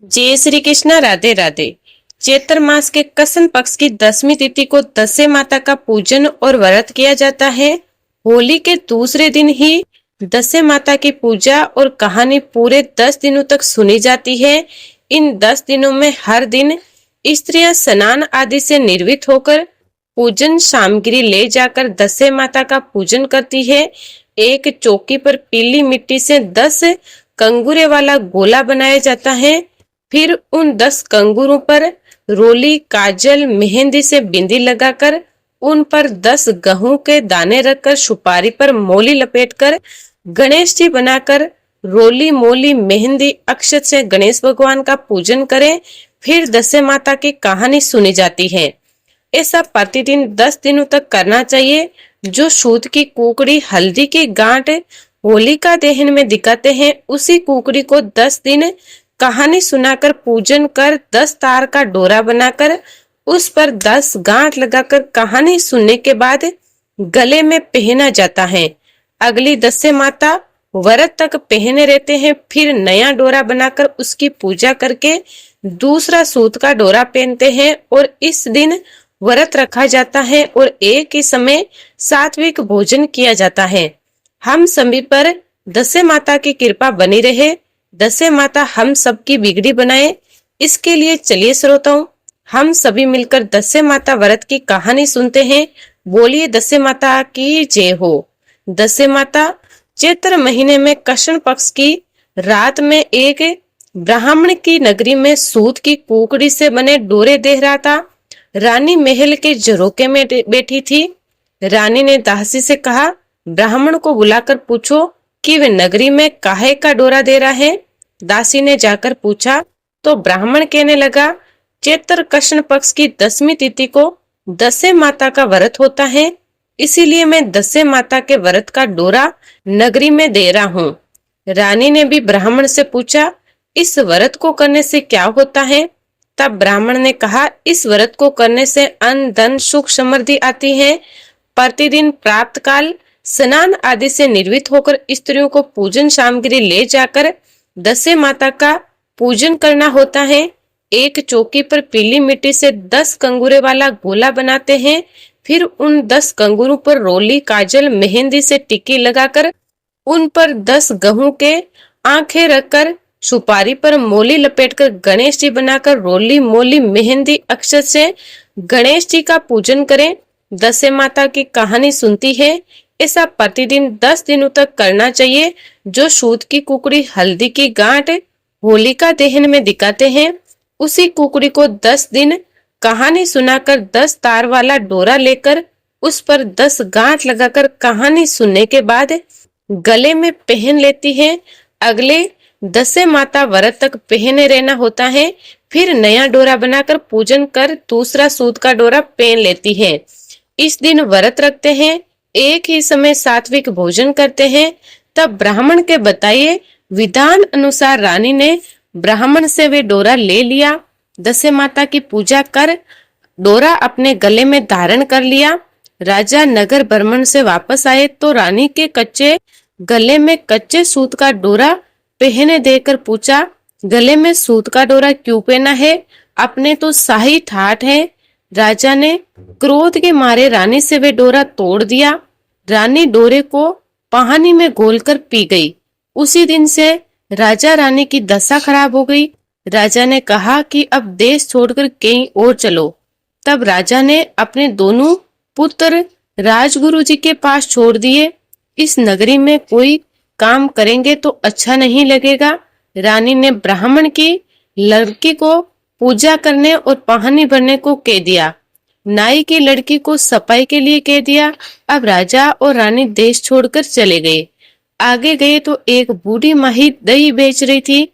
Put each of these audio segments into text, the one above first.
जय श्री कृष्णा। राधे राधे। चैत्र मास के कृष्ण पक्ष की 10वीं तिथि को दशे माता का पूजन और व्रत किया जाता है। होली के दूसरे दिन ही दशे माता की पूजा और कहानी पूरे 10 दिनों तक सुनी जाती है। इन 10 दिनों में हर दिन स्त्रियां स्नान आदि से निर्वित होकर पूजन सामग्री ले जाकर दशे माता का पूजन करती है। एक चौकी पर पीली मिट्टी से 10 कंगूरे वाला गोला बनाया जाता है। फिर उन 10 कंगूरों पर रोली, काजल, मेहंदी से बिंदी लगाकर उन पर 10 गेहूं के दाने रखकर सुपारी पर मोली लपेटकर गणेश जी बनाकर रोली, मोली, मेहंदी, अक्षत से गणेश भगवान का पूजन करें। फिर दशे माता की कहानी सुनी जाती है। ऐसा प्रतिदिन 10 दिनों तक करना चाहिए। जो सूत की कुकड़ी, हल्दी की गांठ होलिका दहन में दिखाते हैं, उसी कुकड़ी को 10 दिन कहानी सुनाकर पूजन कर 10 तार का डोरा बनाकर उस पर 10 गांठ लगाकर कहानी सुनने के बाद गले में पहना जाता है। अगली दशे माता व्रत तक पहने रहते हैं। फिर नया डोरा बनाकर उसकी पूजा करके दूसरा सूत का डोरा पहनते हैं और इस दिन व्रत रखा जाता है और एक ही समय सात्विक भोजन किया जाता है। हम सभी पर दशे माता की कृपा बनी रहे। दशे माता हम सबकी बिगड़ी बनाए, इसके लिए चलिए श्रोताओं, हम सभी मिलकर दशे माता व्रत की कहानी सुनते हैं। बोलिए दशे माता की जय हो। दशे माता चैत्र महीने में कृष्ण पक्ष की रात में एक ब्राह्मण की नगरी में सूत की कुकड़ी से बने डोरे देख रहा था। रानी महल के झरोके में बैठी थी। रानी ने दासी से कहा, ब्राह्मण को बुलाकर पूछो कि वे नगरी में काहे का डोरा दे रहा है। दासी ने जाकर पूछा तो ब्राह्मण कहने लगा, चैत्र कृष्ण पक्ष की 10वीं तिथि को दशे माता का व्रत होता है, इसीलिए मैं दशे माता के व्रत का डोरा नगरी में दे रहा हूँ। रानी ने भी ब्राह्मण से पूछा, इस व्रत को करने से क्या होता है। तब ब्राह्मण ने कहा, इस व्रत को करने से अन्न, धन, सुख, समृद्धि आती है। प्रतिदिन प्रातः काल स्नान आदि से निर्वित होकर स्त्रियों को पूजन सामग्री ले जाकर दशे माता का पूजन करना होता है। एक चौकी पर पीली मिट्टी से 10 कंगूरे वाला गोला बनाते हैं। फिर उन 10 कंगूरों पर रोली, काजल, मेहंदी से टिक्की लगाकर उन पर 10 गेहूं के आंखें रखकर सुपारी पर मोली लपेटकर गणेश जी बनाकर रोली, मोली, मेहंदी, अक्षत से गणेश जी का पूजन करें। दशे माता की कहानी सुनती है। ऐसा प्रतिदिन 10 दिनों तक करना चाहिए। जो सूत की कुकड़ी, हल्दी की गांठ होलिका दहन में दिखाते हैं, उसी कुकड़ी को 10 दिन कहानी सुनाकर 10 तार वाला डोरा लेकर उस पर 10 गांठ लगाकर कहानी सुनने के बाद गले में पहन लेती है। अगले दशे माता व्रत तक पहने रहना होता है। फिर नया डोरा बनाकर पूजन कर दूसरा सूत का डोरा पहन लेती है। इस दिन व्रत रखते हैं, एक ही समय सात्विक भोजन करते हैं। तब ब्राह्मण के बताइए विधान अनुसार रानी ने ब्राह्मण से वे डोरा ले लिया। दशे माता की पूजा कर डोरा अपने गले में धारण कर लिया। राजा नगर भ्रमण से वापस आए तो रानी के कच्चे गले में कच्चे सूत का डोरा पहने देकर पूछा, गले में सूत का डोरा क्यों पहना है, अपने तो शाही ठाठ है। राजा ने क्रोध के मारे रानी से वे डोरा तोड़ दिया। रानी डोरे को पानी में घोलकर पी गई। उसी दिन से राजा रानी की दशा खराब हो गई। राजा ने कहा कि अब देश छोड़कर कहीं और चलो। तब राजा ने अपने दोनों पुत्र राजगुरु जी के पास छोड़ दिए। इस नगरी में कोई काम करेंगे तो अच्छा नहीं लगेगा। रानी ने ब्राह्मण की लड़की को पूजा करने और पानी भरने को कह दिया। नाई की लड़की को सफाई के लिए कह दिया। अब राजा और रानी देश छोड़कर चले गए। आगे गए तो एक बूढ़ी माही दही बेच रही थी।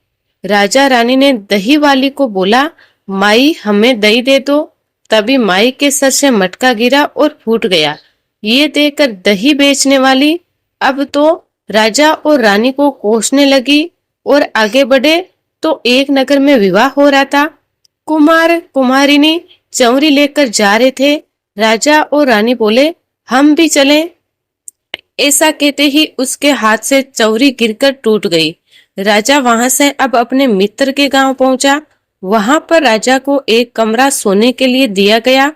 राजा रानी ने दही वाली को बोला, माई हमें दही दे दो। तभी माई के सर से मटका गिरा और फूट गया। ये देखकर दही बेचने वाली अब तो राजा और रानी को कोसने लगी और आगे बढ़े तो एक नगर में विवाह हो रहा था। कुमार कुमारिनी चौरी लेकर जा रहे थे। राजा और रानी बोले, हम भी चलें। ऐसा कहते ही उसके हाथ से चौरी गिरकर टूट गई। राजा वहां से अब अपने मित्र के गांव पहुंचा। वहां पर राजा को एक कमरा सोने के लिए दिया गया।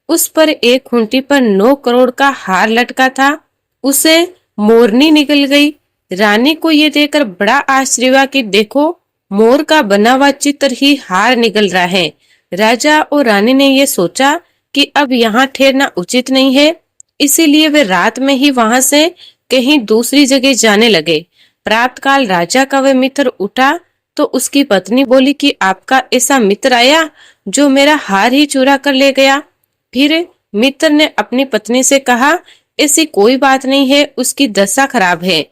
उस पर एक खूंटी पर 9 करोड़ का हार लटका था। उसे मोरनी निकल गई। रानी को ये देखकर बड़ा आश्चर्य हुआ कि देखो, मोर का बना हुआ चित्र ही हार निकल रहा है। राजा और रानी ने ये सोचा कि अब यहाँ ठहरना उचित नहीं है, इसीलिए वे रात में ही वहां से कहीं दूसरी जगह जाने लगे। प्रातःकाल राजा का वह मित्र उठा तो उसकी पत्नी बोली कि आपका ऐसा मित्र आया जो मेरा हार ही चुरा कर ले गया। फिर मित्र ने अपनी पत्नी से कहा, ऐसी कोई बात नहीं है, उसकी दशा खराब है।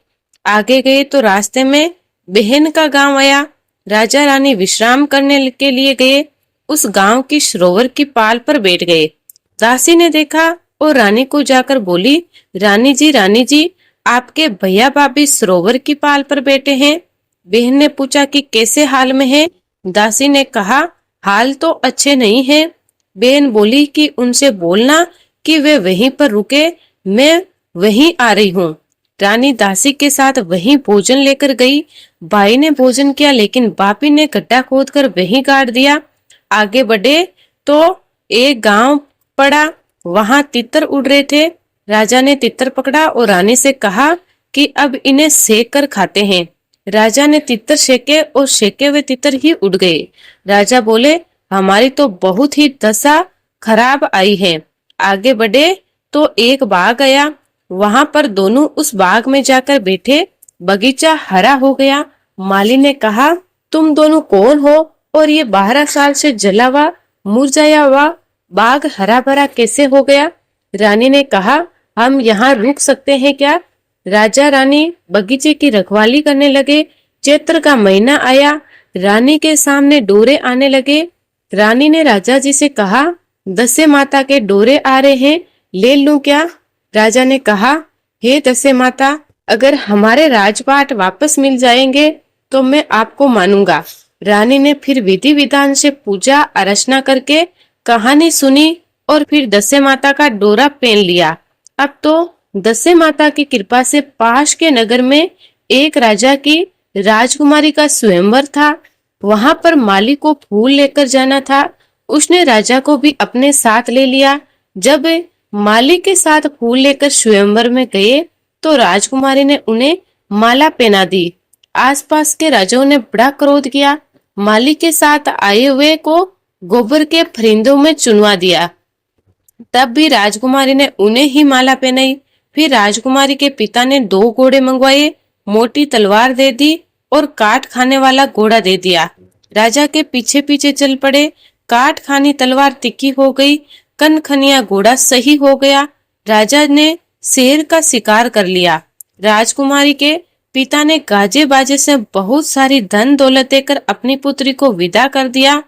आगे गए तो रास्ते में बहन का गांव आया। राजा रानी विश्राम करने के लिए गए। उस गांव की सरोवर की पाल पर बैठ गए। दासी ने देखा और रानी को जाकर बोली, रानी जी, आपके भैया भाभी सरोवर की पाल पर बैठे हैं। बहन ने पूछा कि कैसे हाल में है। दासी ने कहा, हाल तो अच्छे नहीं है। बहन बोली कि उनसे बोलना कि वे वहीं पर रुके, मैं वहीं आ रही हूँ। रानी दासी के साथ वहीं भोजन लेकर गई। भाई ने भोजन किया, लेकिन बापी ने गड्ढा खोदकर वहीं गाड़ दिया। आगे बढ़े तो एक गांव पड़ा। वहां तितर उड़ रहे थे। राजा ने तितर पकड़ा और रानी से कहा कि अब इन्हें सेक कर खाते हैं। राजा ने तितर सेके और सेके हुए तितर ही उड़ गए। राजा बोले, हमारी तो बहुत ही दशा खराब आई है। आगे बढ़े तो एक बाग आया। वहां पर दोनों उस बाग में जाकर बैठे। बगीचा हरा हो गया। माली ने कहा, तुम दोनों कौन हो और ये 12 साल से जला हुआ मुरझाया हुआ बाग हरा भरा कैसे हो गया? रानी ने कहा, हम यहाँ रुक सकते हैं क्या? राजा रानी बगीचे की रखवाली करने लगे। चैत्र का महीना आया। रानी के सामने डोरे आने लगे। रानी ने राजा जी से कहा, दशे माता के डोरे आ रहे हैं, ले लूं क्या? राजा ने कहा, हे दशे माता, अगर हमारे राजपाट वापस मिल जाएंगे तो मैं आपको मानूंगा। रानी ने फिर विधि विधान से पूजा अर्चना करके कहानी सुनी और फिर दशे माता का डोरा पहन लिया। अब तो दशे माता की कृपा से पास के नगर में एक राजा की राजकुमारी का स्वयंवर था। वहां पर माली को फूल लेकर जाना था। उसने राजा को भी अपने साथ ले लिया। जब माली के साथ फूल लेकर स्वयंवर में गए तो राजकुमारी ने उन्हें माला पहना दी। आसपास के राजाओं ने बड़ा क्रोध किया। माली के साथ आए हुए को गोबर के फरिंदों में चुनवा दिया। तब भी राजकुमारी ने उन्हें ही माला पहनाई। फिर राजकुमारी के पिता ने 2 घोड़े मंगवाए, मोटी तलवार दे दी और काट खाने वाला घोड़ा दे दिया। राजा के पीछे पीछे चल पड़े। काट खानी तलवार तिखी हो गई, कनखनिया घोड़ा सही हो गया। राजा ने शेर का शिकार कर लिया। राजकुमारी के पिता ने गाजे बाजे से बहुत सारी धन दौलत देकर अपनी पुत्री को विदा कर दिया।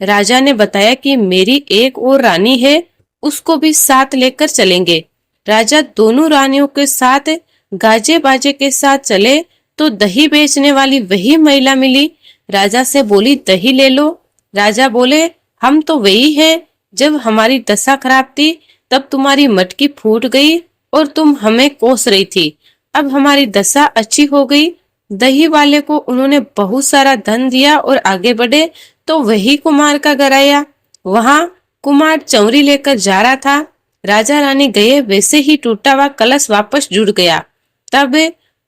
राजा ने बताया कि मेरी एक और रानी है, उसको भी साथ लेकर चलेंगे। राजा दोनों रानियों के साथ गाजे बाजे के साथ चले तो दही बेचने वाली वही महिला मिली। राजा से बोली, दही ले लो। राजा बोले, हम तो वही हैं, जब हमारी दशा खराब थी तब तुम्हारी मटकी फूट गई और तुम हमें कोस रही थी। अब हमारी दशा अच्छी हो गई। दही वाले को उन्होंने बहुत सारा धन दिया और आगे बढ़े तो वही कुमार का घर आया। वहां कुमार चौरी लेकर जा रहा था। राजा रानी गए, वैसे ही टूटा हुआ कलश वापस जुड़ गया। तब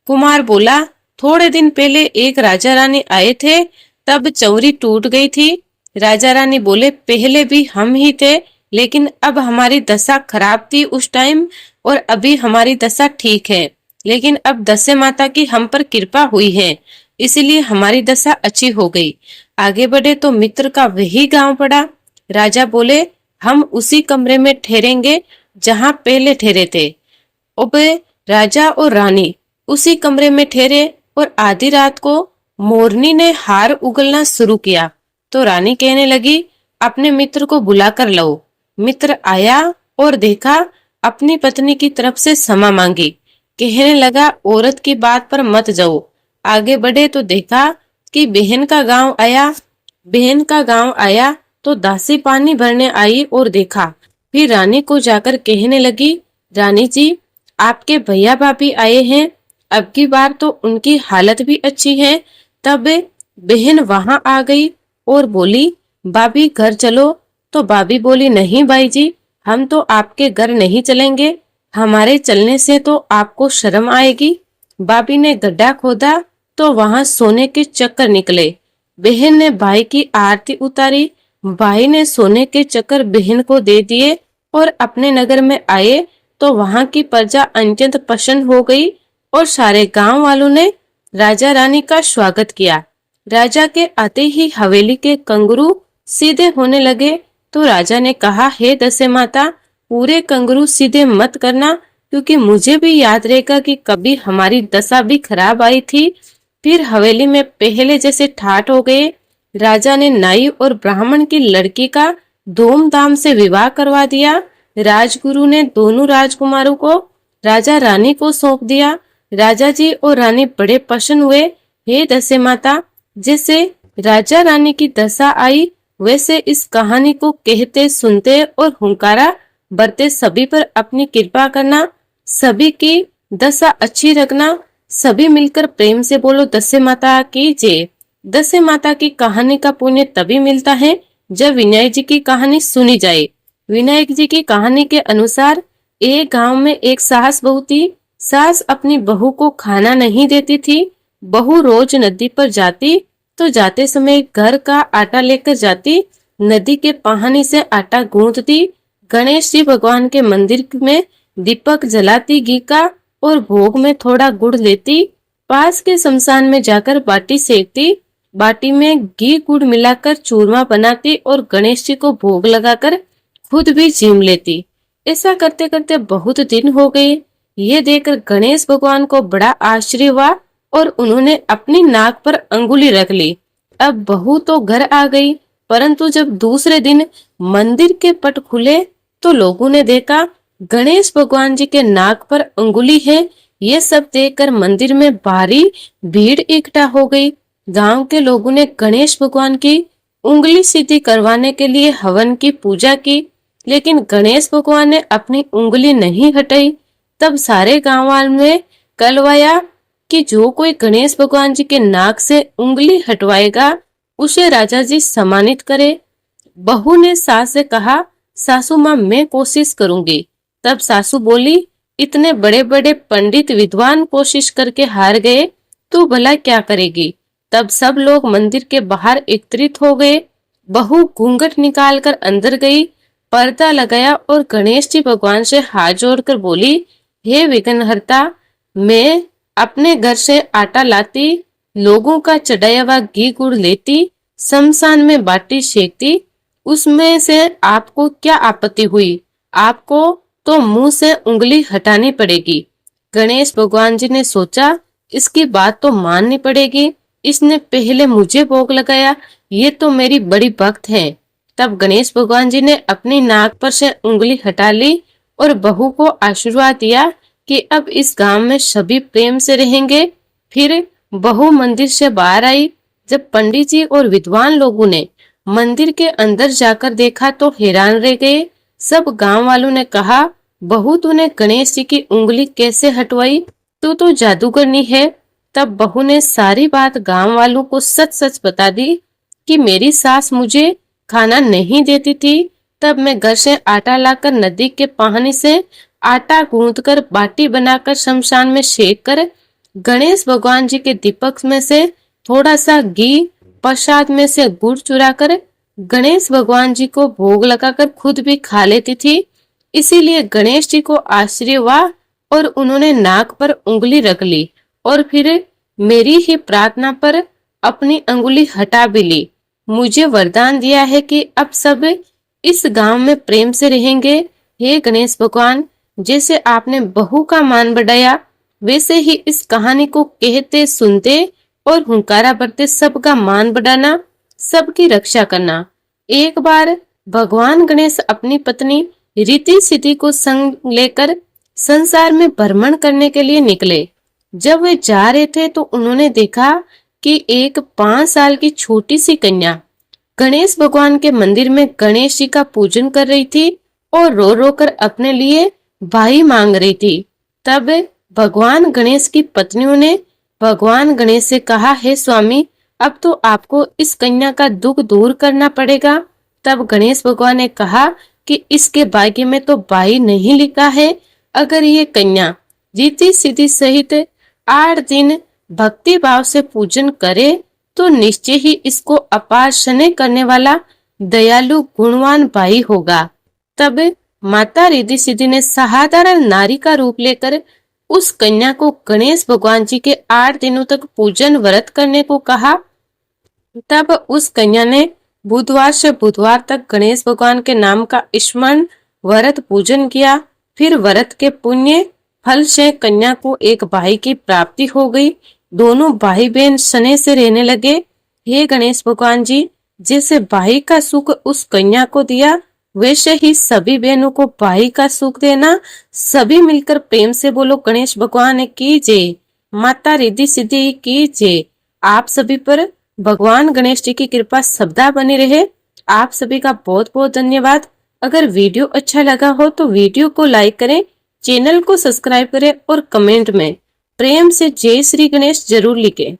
कुमार बोला, थोड़े दिन पहले एक राजा रानी आए थे, तब चौरी टूट गई थी। राजा रानी बोले, पहले भी हम ही थे, लेकिन अब हमारी दशा खराब थी उस टाइम और अभी हमारी दशा ठीक है। लेकिन अब दशे माता की हम पर कृपा हुई है, इसलिए हमारी दशा अच्छी हो गई। आगे बढ़े तो मित्र का वही गांव पड़ा। राजा बोले, हम उसी कमरे में ठहरेंगे जहां पहले ठहरे थे। अब राजा और रानी उसी कमरे में ठहरे और आधी रात को मोरनी ने हार उगलना शुरू किया तो रानी कहने लगी, अपने मित्र को बुला कर लो। मित्र आया और देखा, अपनी पत्नी की तरफ से क्षमा मांगी। कहने लगा, औरत की बात पर मत जाओ। आगे बढ़े तो देखा कि बहन का गांव आया तो दासी पानी भरने आई और देखा। फिर रानी को जाकर कहने लगी, रानी जी, आपके भैया भाभी आए हैं, अब की बार तो उनकी हालत भी अच्छी है। तब बहन वहां आ गई और बोली, भाभी घर चलो। तो भाभी बोली, नहीं भाई जी, हम तो आपके घर नहीं चलेंगे, हमारे चलने से तो आपको शर्म आएगी। भाभी ने गड्ढा खोदा तो वहां सोने के चक्कर निकले। बहन ने भाई की आरती उतारी, भाई ने सोने के चक्कर बहन को दे दिए और अपने नगर में आए तो वहां की प्रजा अत्यंत प्रसन्न हो गई और सारे गांव वालों ने राजा रानी का स्वागत किया। राजा के आते ही हवेली के कंगरू सीधे होने लगे तो राजा ने कहा, हे दशे माता, पूरे कंगरू सीधे मत करना, क्योंकि मुझे भी याद रहेगा कि कभी हमारी दशा भी खराब आई थी। फिर हवेली में पहले जैसे ठाठ हो गए। राजा ने नाई और ब्राह्मण की लड़की का धूमधाम से विवाह करवा दिया। राजगुरु ने दोनों राजकुमारों को राजा रानी को सौंप दिया। राजा जी और रानी बड़े प्रसन्न हुए। हे दशे माता, जैसे राजा रानी की दशा आई वैसे इस कहानी को कहते सुनते और हुंकारा भरते सभी पर अपनी कृपा करना, सभी की दशा अच्छी रखना। सभी मिलकर प्रेम से बोलो, दशे माता की जय। दशे माता की कहानी का पुण्य तभी मिलता है जब विनायक जी की कहानी सुनी जाए। विनायक जी की कहानी के अनुसार एक गांव में एक सास बहू थी। सास अपनी बहू को खाना नहीं देती थी। बहू रोज नदी पर जाती तो जाते समय घर का आटा लेकर जाती, नदी के पानी से आटा गूंथती, गणेश जी भगवान के मंदिर में दीपक जलाती घी का और भोग में थोड़ा गुड़ लेती, पास के शमशान में जाकर बाटी सेकती, बाटी में घी गुड़ मिलाकर चूरमा बनाती और गणेश जी को भोग लगाकर खुद भी जीम लेती। ऐसा करते करते बहुत दिन हो गए। ये देखकर गणेश भगवान को बड़ा आश्चर्य हुआ और उन्होंने अपनी नाक पर अंगुली रख ली। अब बहू तो घर आ गई, परंतु जब दूसरे दिन मंदिर के पट खुले तो लोगों ने देखा गणेश भगवान जी के नाक पर अंगुली है। ये सब देखकर मंदिर में भारी भीड़ इकट्ठा हो गई। गांव के लोगों ने गणेश भगवान की उंगली सीधी करवाने के लिए हवन की पूजा की, लेकिन गणेश भगवान ने अपनी उंगली नहीं हटाई। तब सारे गांव वालों ने कहलवाया कि जो कोई गणेश भगवान जी के नाक से उंगली हटवाएगा उसे राजा जी सम्मानित करे। बहू ने सास से कहा, सासू माँ मैं कोशिश करूंगी। तब सासू बोली, इतने बड़े बड़े पंडित विद्वान कोशिश करके हार गए, तू भला क्या करेगी। तब सब लोग मंदिर के बाहर एकत्रित हो गए। बहू घूंघट निकालकर अंदर गई, पर्दा लगाया और गणेश जी भगवान से हाथ जोड़कर बोली, हे विघ्नहर्ता, मैं अपने घर से आटा लाती, लोगों का चढ़ाया हुआ घी गुड़ लेती, शमशान में बाटी सेकती, उसमें से आपको क्या आपत्ति हुई। आपको तो मुंह से उंगली हटानी पड़ेगी। गणेश भगवान जी ने सोचा इसकी बात तो माननी पड़ेगी, इसने पहले मुझे भोग लगाया, ये तो मेरी बड़ी भक्त है। तब गणेश भगवान जी ने अपनी नाक पर से उंगली हटा ली और बहू को आशीर्वाद दिया कि अब इस गांव में सभी प्रेम से रहेंगे। फिर बहू मंदिर से बाहर आई। जब पंडित जी और विद्वान लोगों ने मंदिर के अंदर जाकर देखा तो हैरान रह गए। सब गांव वालों ने कहा, बहू तूने गणेश जी की उंगली कैसे हटवाई, तू तो जादूगरनी है। तब बहू ने सारी बात गांव वालों को सच सच बता दी कि मेरी सास मुझे खाना नहीं देती थी, तब मैं घर से आटा लाकर नदी के पानी से आटा गूंथकर बाटी बनाकर शमशान में सेक कर गणेश भगवान जी के दीपक में से थोड़ा सा घी, प्रसाद में से गुड़ चुराकर गणेश भगवान जी को भोग लगाकर खुद भी खा लेती थी। इसीलिए गणेश जी को आश्चर्य हुआ और उन्होंने नाक पर उंगली रख ली और फिर मेरी ही प्रार्थना पर अपनी अंगुली हटा भी ली। मुझे वरदान दिया है कि अब सब इस गांव में प्रेम से रहेंगे। हे गणेश भगवान, जैसे आपने बहू का मान बढ़ाया वैसे ही इस कहानी को कहते सुनते और हुंकारा भरते सबका मान बढ़ाना, सबकी रक्षा करना। एक बार भगवान गणेश अपनी पत्नी रीति सिद्धि को संग लेकर संसार में भ्रमण करने के लिए निकले। जब वे जा रहे थे तो उन्होंने देखा कि एक 5 साल की छोटी सी कन्या गणेश भगवान के मंदिर में गणेश जी का पूजन कर रही थी और रो रो कर अपने लिए भाई मांग रही थी। तब भगवान गणेश की पत्नियों ने भगवान गणेश से कहा, हे स्वामी, अब तो आपको इस कन्या का दुख दूर करना पड़ेगा। तब गणेश भगवान ने कहा कि इसके भाग्य में तो बाई नहीं लिखा है। अगर ये कन्या रीति सीधी सहित 8 दिन भक्ति भाव से पूजन करे तो निश्चय ही इसको अपार स्नेह करने वाला दयालु गुणवान भाई होगा। तब माता रिद्धि सिद्धि ने साधारण नारी का रूप लेकर उस कन्या को गणेश भगवान जी के 8 दिनों तक पूजन व्रत करने को कहा। तब उस कन्या ने बुधवार से बुधवार तक गणेश भगवान के नाम का स्मरण व्रत पूजन किया। फिर व्रत के पुण्य फल से कन्या को एक भाई की प्राप्ति हो गई। दोनों भाई बहन स्नेह से रहने लगे। हे गणेश भगवान जी, जैसे भाई का सुख उस कन्या को दिया, वैसे ही सभी बहनों को भाई का सुख देना। सभी मिलकर प्रेम से बोलो गणेश भगवान की जय, माता रिद्धि सिद्धि की जय। आप सभी पर भगवान गणेश जी की कृपा सदा बनी रहे। आप सभी का बहुत बहुत धन्यवाद। अगर वीडियो अच्छा लगा हो तो वीडियो को लाइक करें, चैनल को सब्सक्राइब करें और कमेंट में प्रेम से जय श्री गणेश जरूर लिखें।